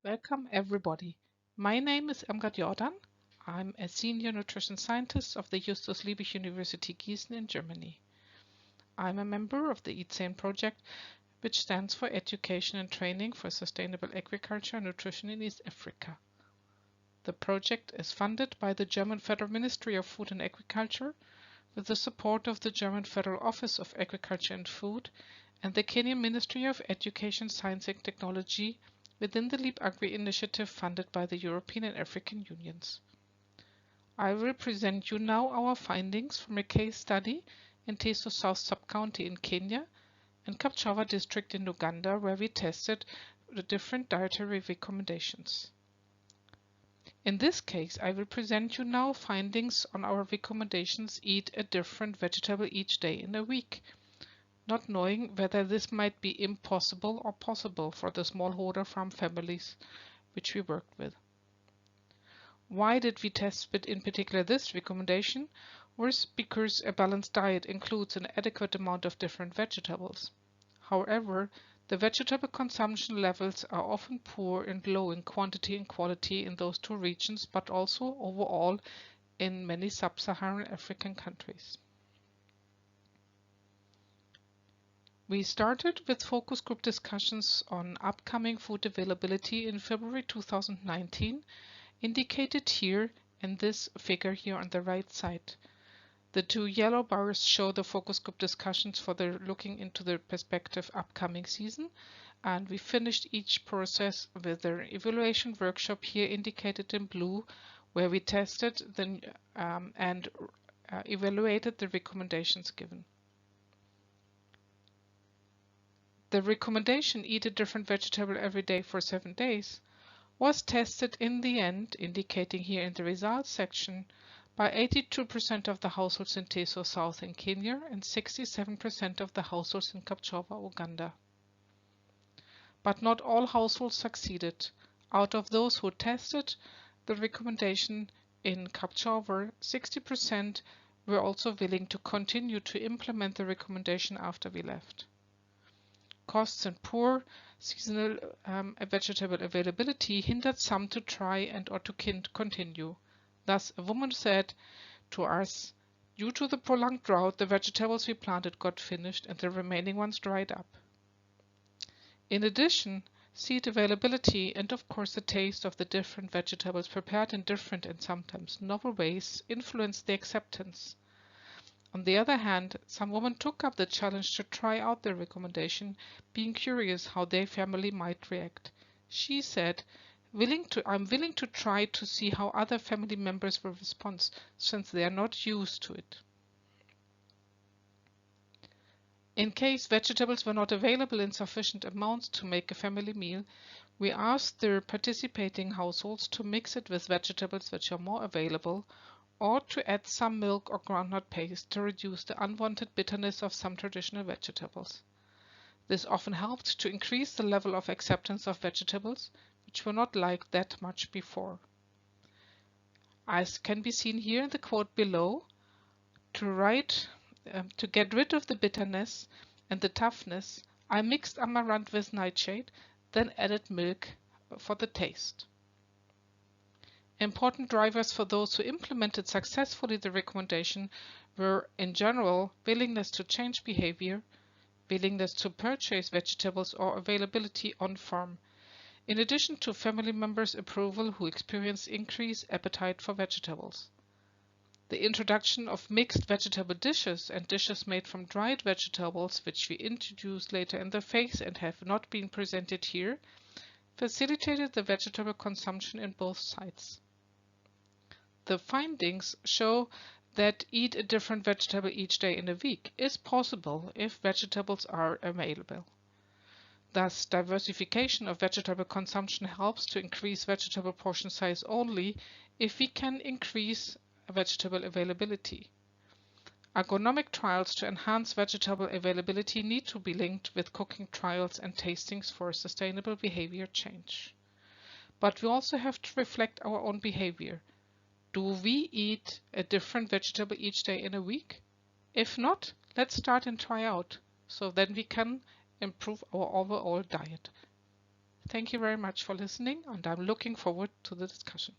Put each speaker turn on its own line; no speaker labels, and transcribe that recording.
Welcome everybody. My name is Irmgard. I'm a senior nutrition scientist of the Justus Liebig University Gießen in Germany. I'm a member of the Eat Sane project, which stands for Education and Training for Sustainable Agriculture and Nutrition in East Africa. The project is funded by the German Federal Ministry of Food and Agriculture with the support of the German Federal Office of Agriculture and Food and the Kenyan Ministry of Education, Science and Technology within the Leap Agri initiative funded by the European and African Unions. I will present you now our findings from a case study in Teso-South Sub-County in Kenya and Kapchorwa District in Uganda, where we tested the different dietary recommendations. In this case, I will present you now findings on our recommendations: eat a different vegetable each day in a week, not knowing whether this might be impossible or possible for the smallholder farm families which we worked with. Why did we test in particular this recommendation? Was because a balanced diet includes an adequate amount of different vegetables. However, the vegetable consumption levels are often poor and low in quantity and quality in those two regions, but also overall in many sub-Saharan African countries. We started with focus group discussions on upcoming food availability in February 2019, indicated here in this figure here on the right side. The two yellow bars show the focus group discussions for the looking into the prospective upcoming season, and we finished each process with an evaluation workshop here indicated in blue, where we tested and evaluated the recommendations given. The recommendation, eat a different vegetable every day for 7 days, was tested in the end, indicating here in the results section, by 82% of the households in Teso-South in Kenya and 67% of the households in Kapchorwa, Uganda. But not all households succeeded. Out of those who tested the recommendation in Kapchorwa, 60% were also willing to continue to implement the recommendation after we left. Costs and poor seasonal vegetable availability hindered some to try and or to continue. Thus, a woman said to us, "Due to the prolonged drought, the vegetables we planted got finished and the remaining ones dried up." In addition, seed availability and of course the taste of the different vegetables prepared in different and sometimes novel ways influenced the acceptance. On the other hand, some women took up the challenge to try out the recommendation, being curious how their family might react. She said, I'm willing to try to see how other family members will respond, since they are not used to it. In case vegetables were not available in sufficient amounts to make a family meal, we asked the participating households to mix it with vegetables which are more available, or to add some milk or groundnut paste to reduce the unwanted bitterness of some traditional vegetables. This often helped to increase the level of acceptance of vegetables, which were not liked that much before. As can be seen here in the quote below, to get rid of the bitterness and the toughness, I mixed amaranth with nightshade, then added milk for the taste. Important drivers for those who implemented successfully the recommendation were, in general, willingness to change behavior, willingness to purchase vegetables or availability on farm, in addition to family members' approval who experienced increased appetite for vegetables. The introduction of mixed vegetable dishes and dishes made from dried vegetables, which we introduced later in the phase and have not been presented here, facilitated the vegetable consumption in both sites. The findings show that eat a different vegetable each day in a week is possible if vegetables are available. Thus, diversification of vegetable consumption helps to increase vegetable portion size only if we can increase vegetable availability. Agronomic trials to enhance vegetable availability need to be linked with cooking trials and tastings for sustainable behavior change. But we also have to reflect our own behavior. Do we eat a different vegetable each day in a week? If not, let's start and try out, so then we can improve our overall diet. Thank you very much for listening, and I'm looking forward to the discussion.